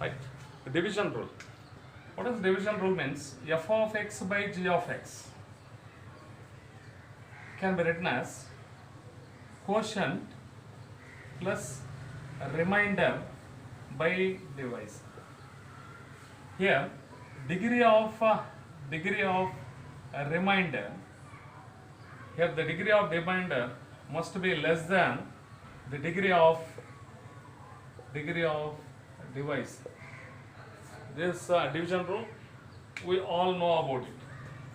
right? The division rule. What is division rule means? F of x by g of x can be written as quotient plus remainder by divisor. Here, degree of remainder. Here, the degree of remainder must be less than the degree of divisor. This division rule, we all know about it.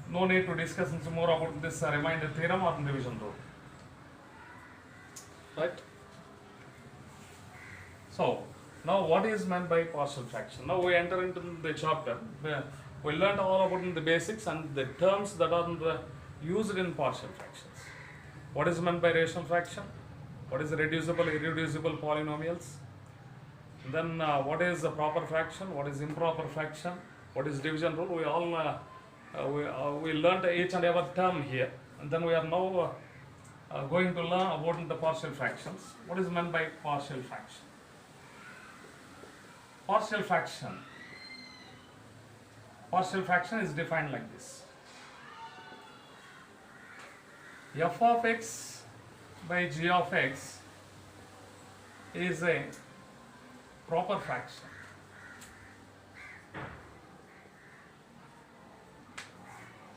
No need to discuss more about this remainder theorem or division rule. Right? So, now what is meant by partial fraction? Now we enter into the chapter. We learned all about the basics and the terms that are used in partial fractions. What is meant by rational fraction? What is reducible, irreducible polynomials? Then what is a proper fraction? What is improper fraction? What is division rule? We all we learned each and every term here, and then we are now going to learn about the partial fractions. What is meant by partial fraction? Partial fraction is defined like this. F of x by g of x is a proper fraction.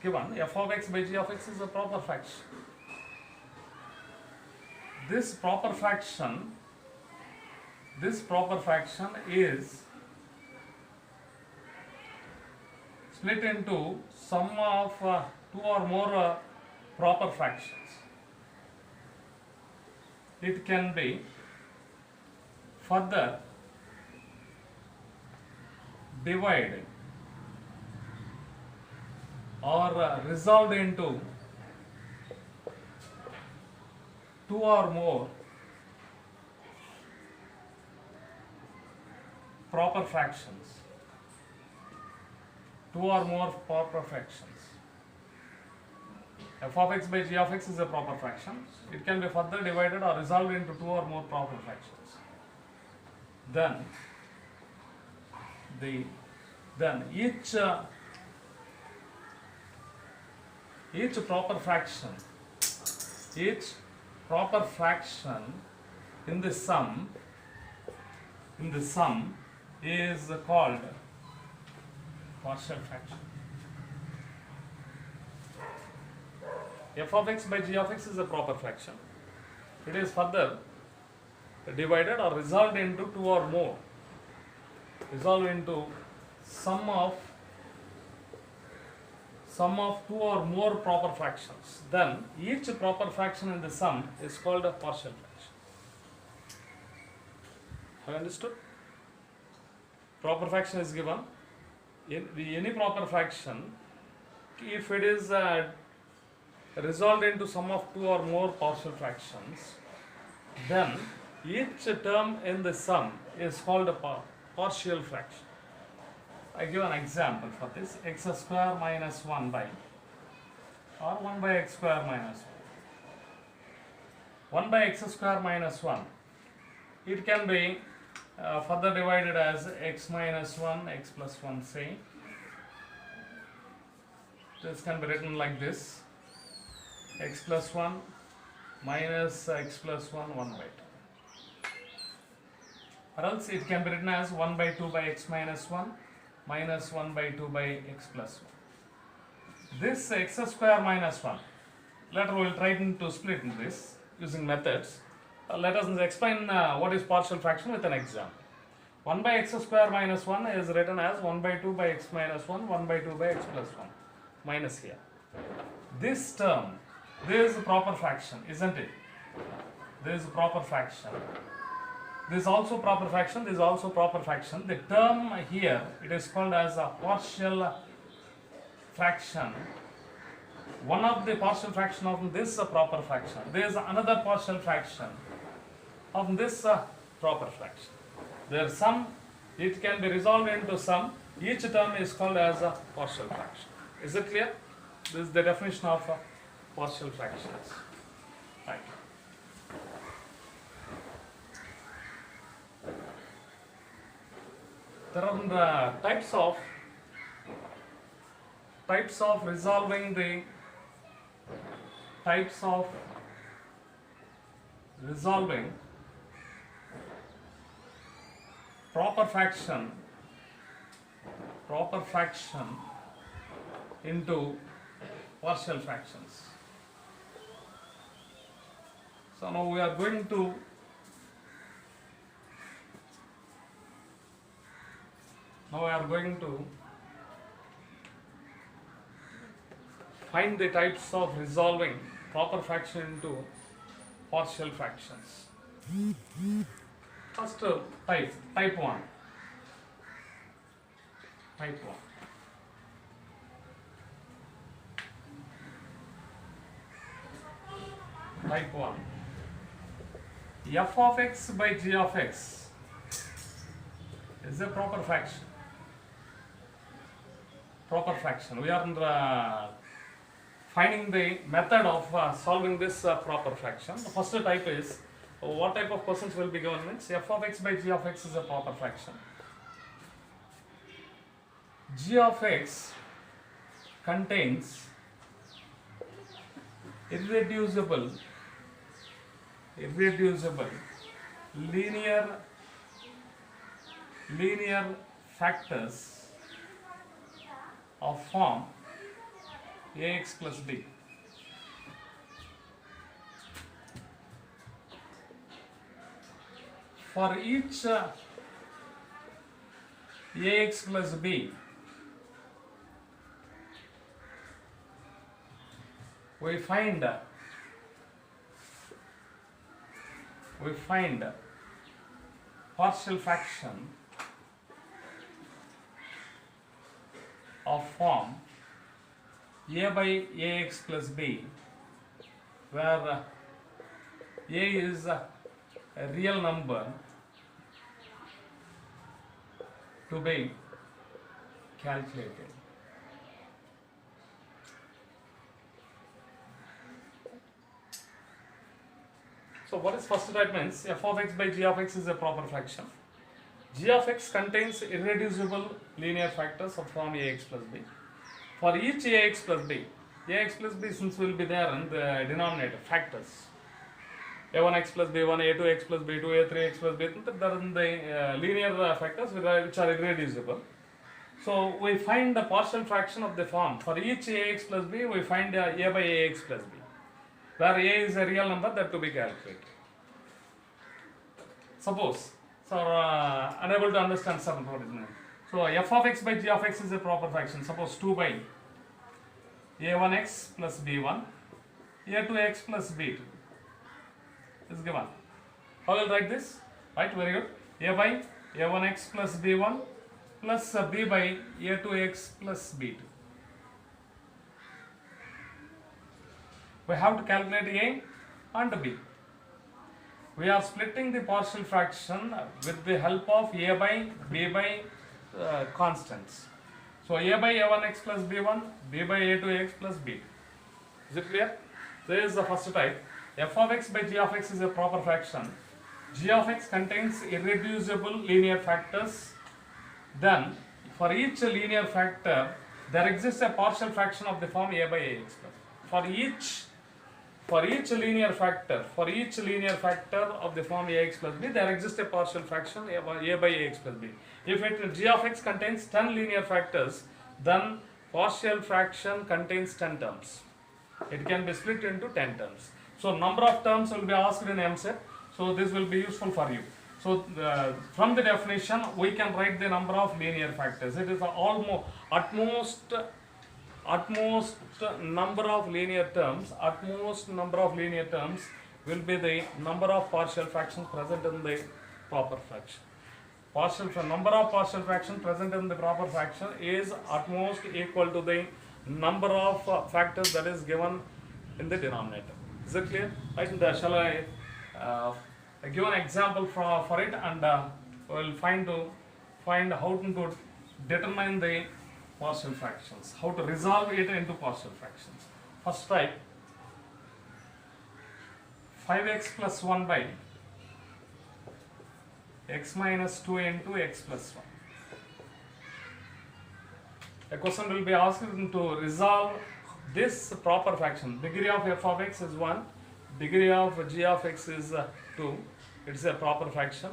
Given f of x by g of x is a proper fraction. This proper fraction is split into sum of two or more proper fractions. It can be further divided or resolved into two or more proper fractions. Two or more proper fractions. F of x by g of x is a proper fraction. It can be further divided or resolved into two or more proper fractions. Then each proper fraction in the sum is called partial fraction. F of x by g of x is a proper fraction. It is further divided or resolved into two or more. Resolved into sum of two or more proper fractions. Then each proper fraction in the sum is called a partial fraction. Have you understood? Proper fraction is given. Any proper fraction, if it is resolved into sum of two or more partial fractions, then each term in the sum is called a partial fraction. I give an example for this: x square minus 1 by, or 1 by x square minus 1. 1 by x square minus 1, it can be further divided as x minus 1, x plus 1, say. This can be written like this: x plus 1 minus x plus 1, 1 by 2. Or else it can be written as 1 by 2 by x minus 1 minus 1 by 2 by x plus 1. This x square minus 1, later we will try to split in this using methods. Let us explain what is partial fraction with an example. 1 by x square minus 1 is written as 1 by 2 by x minus 1, 1 by 2 by x plus 1, minus here. This term, this is a proper fraction, isn't it? This is a proper fraction. This is also proper fraction, this is also proper fraction. The term here, it is called as a partial fraction. One of the partial fraction of this proper fraction. There is another partial fraction of this proper fraction. Their sum, it can be resolved into sum. Each term is called as a partial fraction. Is it clear? This is the definition of partial fractions. Right. There are types of resolving the types of resolving proper fraction into partial fractions. So now we are going to find the types of resolving proper fraction into partial fractions. First type 1. Type 1. Type 1. F of x by g of x is a proper fraction. We are finding the method of solving this proper fraction. The first type is, what type of questions will be given means f of x by g of x is a proper fraction. G of x contains irreducible linear factors of form ax plus b. For each ax plus b, we find partial fraction of form a by ax plus b, where a is a real number to be calculated. So what is first type means f of x by g of x is a proper fraction. G of x contains irreducible linear factors of form ax plus b. For each ax plus b since will be there in the denominator factors. a1x plus b1, a2x plus b2, a3x plus b3, there are the linear factors which are irreducible. So we find the partial fraction of the form. For each ax plus b, we find a by ax plus b, where a is a real number that to be calculated. Suppose, unable to understand something what is meant. So f of x by g of x is a proper fraction. Suppose 2 by a1x plus b1, a2x plus b2 is given. How will write this? Right, very good. A by a1x plus b1 plus b by a2x plus b2. We have to calculate a and b. We are splitting the partial fraction with the help of a by b by constants. So a by a1x plus b1, b by a2x plus b2. Is it clear? This is the first type. F of x by g of x is a proper fraction. G of x contains irreducible linear factors. Then for each linear factor there exists a partial fraction of the form a by ax plus. For each linear factor of the form ax plus b, there exists a partial fraction a by ax plus b. If g of x contains 10 linear factors, then partial fraction contains 10 terms. It can be split into 10 terms. So number of terms will be asked in MCET. So this will be useful for you. So from the definition, we can write the number of linear factors. It is utmost number of linear terms will be the number of partial fractions present in the proper fraction. Number of partial fractions present in the proper fraction is at most equal to the number of factors that is given in the denominator. Is it clear? Right? Shall I give an example for it, and we will find how to determine the partial fractions, how to resolve it into partial fractions. First type 5x plus 1 by x minus 2 into x plus 1. a question will be asked to resolve this proper fraction. Degree of f of x is 1, degree of g of x is 2. It's a proper fraction.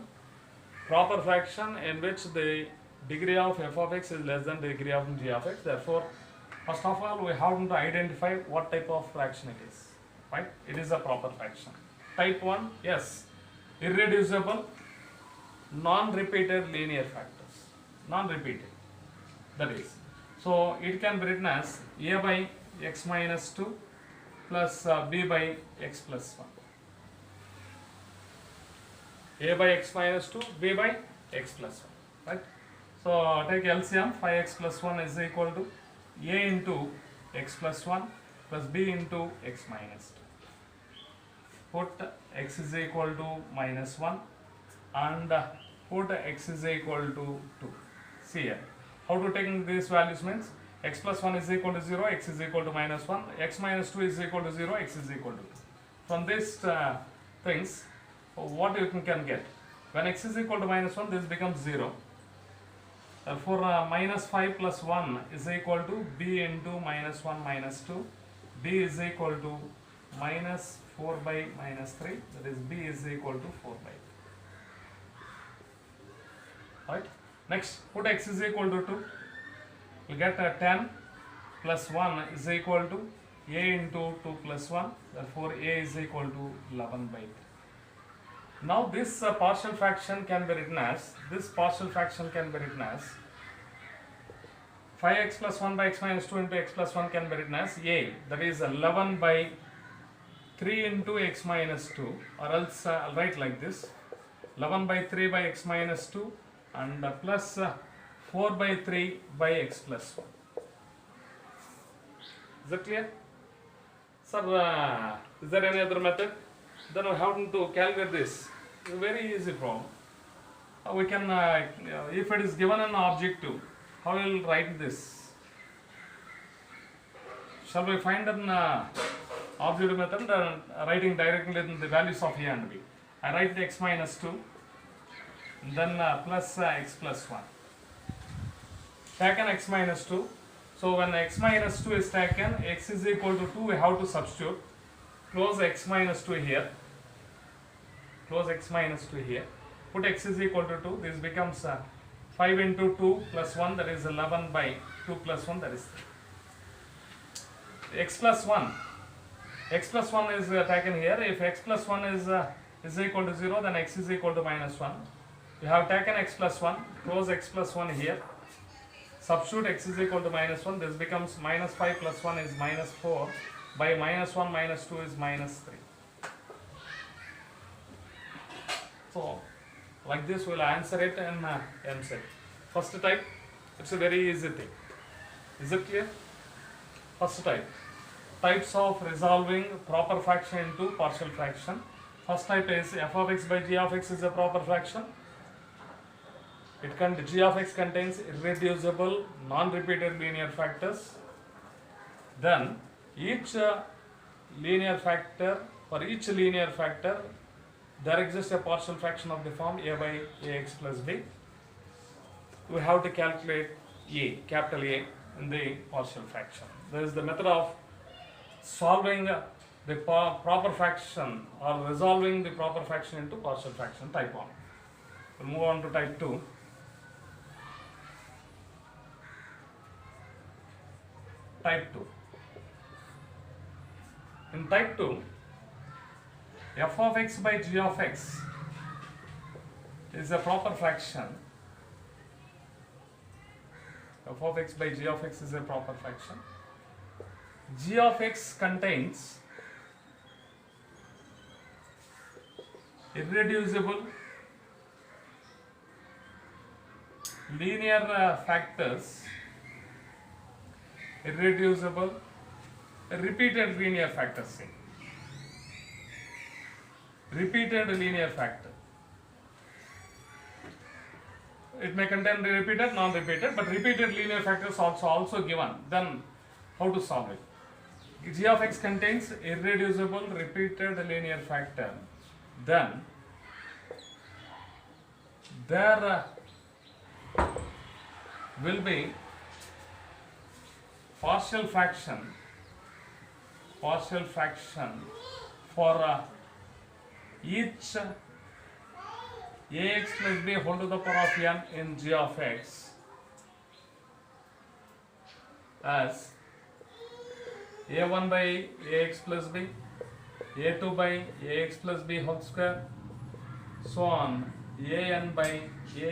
Proper fraction in which the degree of f of x is less than degree of g of x. Therefore, first of all, we have to identify what type of fraction it is. Right? It is a proper fraction. Type 1, yes, irreducible, non-repeated linear factors. Non-repeated. That is. So it can be written as a by x minus 2 plus b by x plus 1. A by x minus 2, b by x plus 1. Right? So take LCM, 5x plus 1 is equal to a into x plus 1 plus b into x minus 2. Put x is equal to minus 1 and put x is equal to 2. See here. How to take these values means x plus 1 is equal to 0, x is equal to minus 1, x minus 2 is equal to 0, x is equal to 2. From these things, what you can get? When x is equal to minus 1, this becomes 0. Therefore, minus 5 plus 1 is equal to b into minus 1 minus 2. B is equal to minus 4 by minus 3. That is, b is equal to 4 by 3. Right? Next, put x is equal to 2. We get 10 plus 1 is equal to a into 2 plus 1. Therefore, a is equal to 11 by 3. Now, this partial fraction can be written as 5x plus 1 by x minus 2 into x plus 1 can be written as a, that is 11 by 3 into x minus 2, or else I'll write like this, 11 by 3 by x minus 2 and plus 4 by 3 by x plus 1. Is that clear? Sir, is there any other method? Then we have to calculate this. It's a very easy problem. We can, if it is given an objective, how will write this? Shall we find an objective method writing directly in the values of a and b? I write x minus 2, then plus x plus 1. Taken x minus 2. So when x minus 2 is taken, x is equal to 2, we have to substitute. Close x minus 2 here. Close x minus 2 here. Put x is equal to 2. This becomes 5 into 2 plus 1, that is 11 by 2 plus 1, that is 3. X plus 1. X plus 1 is taken here. If x plus 1 is equal to 0, then x is equal to minus 1. You have taken x plus 1. Close x plus 1 here. Substitute x is equal to minus 1. This becomes minus 5 plus 1 is minus 4. By minus 1 minus 2 is minus 3. So, like this we will answer it in MSET. First type, it's a very easy thing. Is it clear? First type. Types of resolving proper fraction into partial fraction. First type is f of x by g of x is a proper fraction. G of x contains irreducible, non-repeated linear factors. Then each linear factor, for each linear factor, there exists a partial fraction of the form a by ax plus b. We have to calculate a, capital A, in the partial fraction. There is the method of solving the proper fraction or resolving the proper fraction into partial fraction, type 1. We'll move on to type 2. Type 2. In type 2, f of x by g of x is a proper fraction. F of x by g of x is a proper fraction. G of x contains irreducible linear factors, irreducible repeated linear factors. Say. Repeated linear factor. It may contain repeated, non-repeated, but repeated linear factors also given. Then how to solve it? G of x contains irreducible repeated linear factor. Then there will be partial fraction for each ax plus b whole to the power of n in g of x as a1 by ax plus b, a2 by ax plus b whole square, so on an by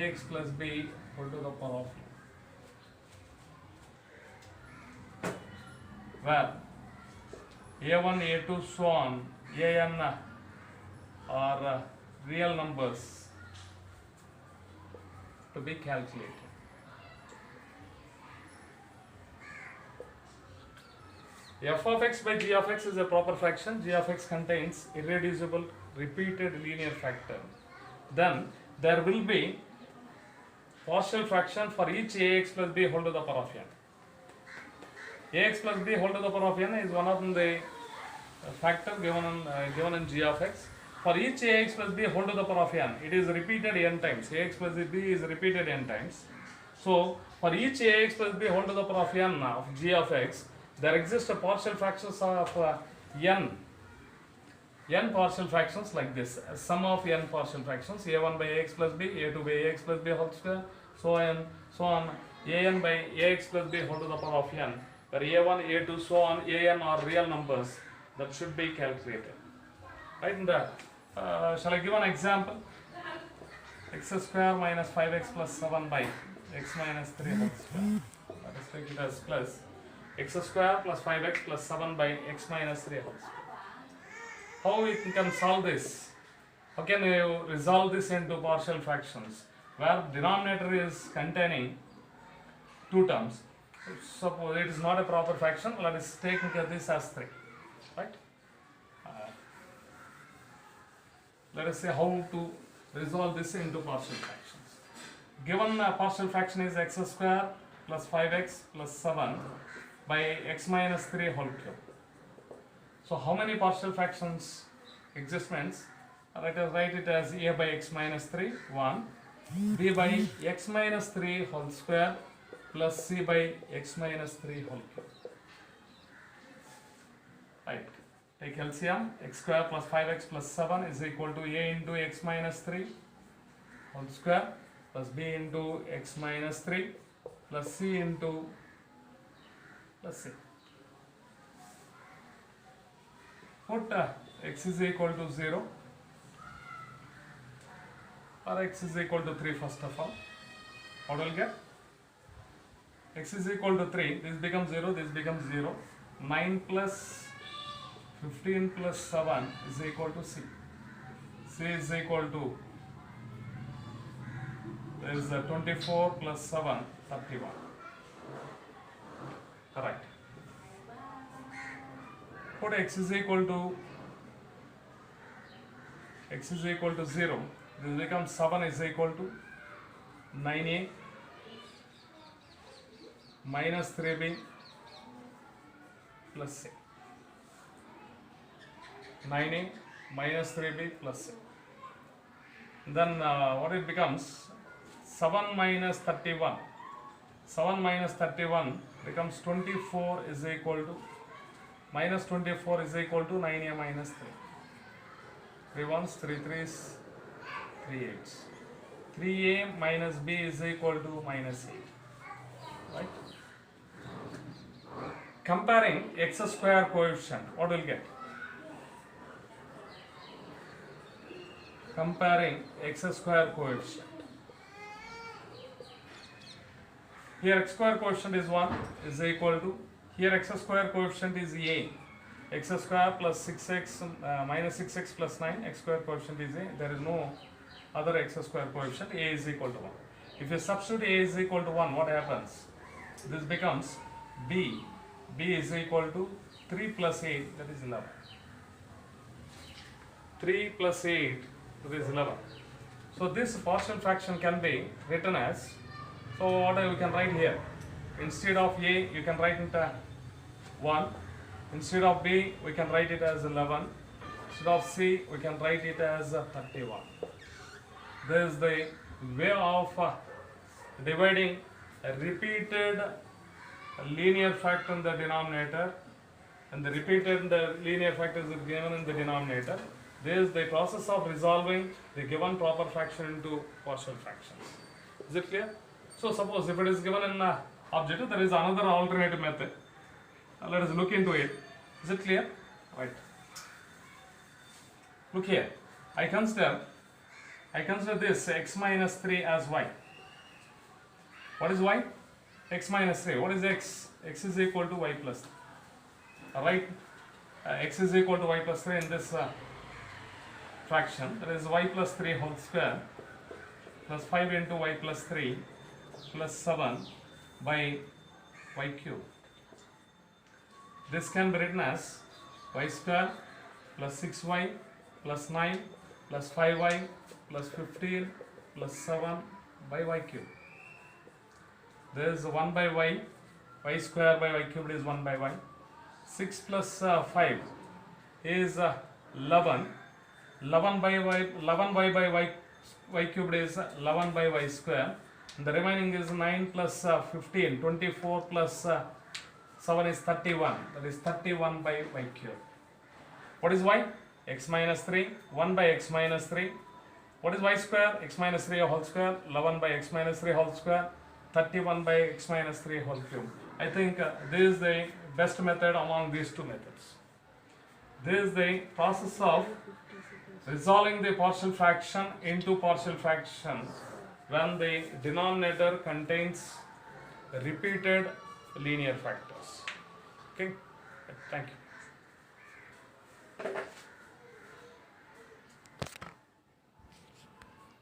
ax plus b whole to the power of n, where a1, a2, so on an are real numbers to be calculated. F of x by g of x is a proper fraction. G of x contains irreducible repeated linear factor. Then there will be partial fraction for each ax plus b whole to the power of n. Ax plus b whole to the power of n is one of the factor given in g of x. For each ax plus b whole to the power of n, it is repeated n times. Ax plus b is repeated n times. So for each ax plus b whole to the power of n of g of x, there exist a partial fractions of n partial fractions like this. Sum of n partial fractions, a1 by ax plus b, a2 by ax plus b whole square, so on an by ax plus b whole to the power of n, where a1, a2, so on an are real numbers that should be calculated. Right in that. Shall I give an example? X square minus 5x plus 7 by x minus 3 whole square. Let us take it as plus x square plus 5x plus 7 by x minus 3 whole square. How we can solve this? How can you resolve this into partial fractions where denominator is containing two terms? Suppose it is not a proper fraction, let us take this as 3. Right? Let us see how to resolve this into partial fractions. Given partial fraction is x square plus 5x plus 7 by x minus 3 whole cube. So how many partial fractions exist means, let us write it as a by x minus 3, 1, b by x minus 3 whole square plus c by x minus 3 whole cube. Right. Take LCM, x square plus 5x plus 7 is equal to a into x minus 3 whole square plus b into x minus 3 plus c into plus c. Put x is equal to 0 or x is equal to 3 first of all. What will get? X is equal to 3, this becomes 0, this becomes 0. 9 plus 15 plus 7 is equal to c. C is equal to, there is 24 plus 7, 31. Correct. Put x is equal to 0. This becomes 7 is equal to 9a minus 3b plus c. 9a minus 3b plus c. Then what it becomes? 7 minus 31. 7 minus 31 becomes 24 is equal to, minus 24 is equal to 9a minus 3. 3 ones, 3 threes, 3 8s. 3a minus b is equal to minus 8. Right? Comparing x square coefficient, what will get? Comparing x square coefficient. Here x square coefficient is 1 is equal to, here x square coefficient is a. X square plus 6x minus 6x plus 9, x square coefficient is a. There is no other x square coefficient. A is equal to 1. If you substitute a is equal to 1, what happens? This becomes b. B is equal to 3 plus 8, that is 11. 3 plus 8, that is 11. So this partial fraction can be written as, so what you can write here? Instead of a, you can write it 1. Instead of b, we can write it as 11. Instead of c, we can write it as 31. This is the way of dividing a repeated a linear factor in the denominator and the repeated the linear factors are given in the denominator. This is the process of resolving the given proper fraction into partial fractions. Is it clear? So suppose if it is given in objective, there is another alternative method. Let us look into it. Is it clear? Right. Look here. I consider this x minus 3 as y. What is y? X minus 3. What is x? X is equal to y plus 3. Alright? X is equal to y plus 3 in this fraction. That is y plus 3 whole square plus 5 into y plus 3 plus 7 by y cube. This can be written as y square plus 6y plus 9 plus 5y plus 15 plus 7 by y cube. There is 1 by y square by y cubed is 1 by y. 6 plus 5 is 11. 11 by y cubed is 11 by y square. And the remaining is 9 plus 15. 24 plus 7 is 31. That is 31 by y cube. What is y? X minus 3. 1 by x minus 3. What is y square? X minus 3 whole square. 11 by x minus 3 whole square. 31 by x minus 3 whole cube. I think this is the best method among these two methods. This is the process of resolving the partial fraction into partial fractions when the denominator contains repeated linear factors. Okay, thank you.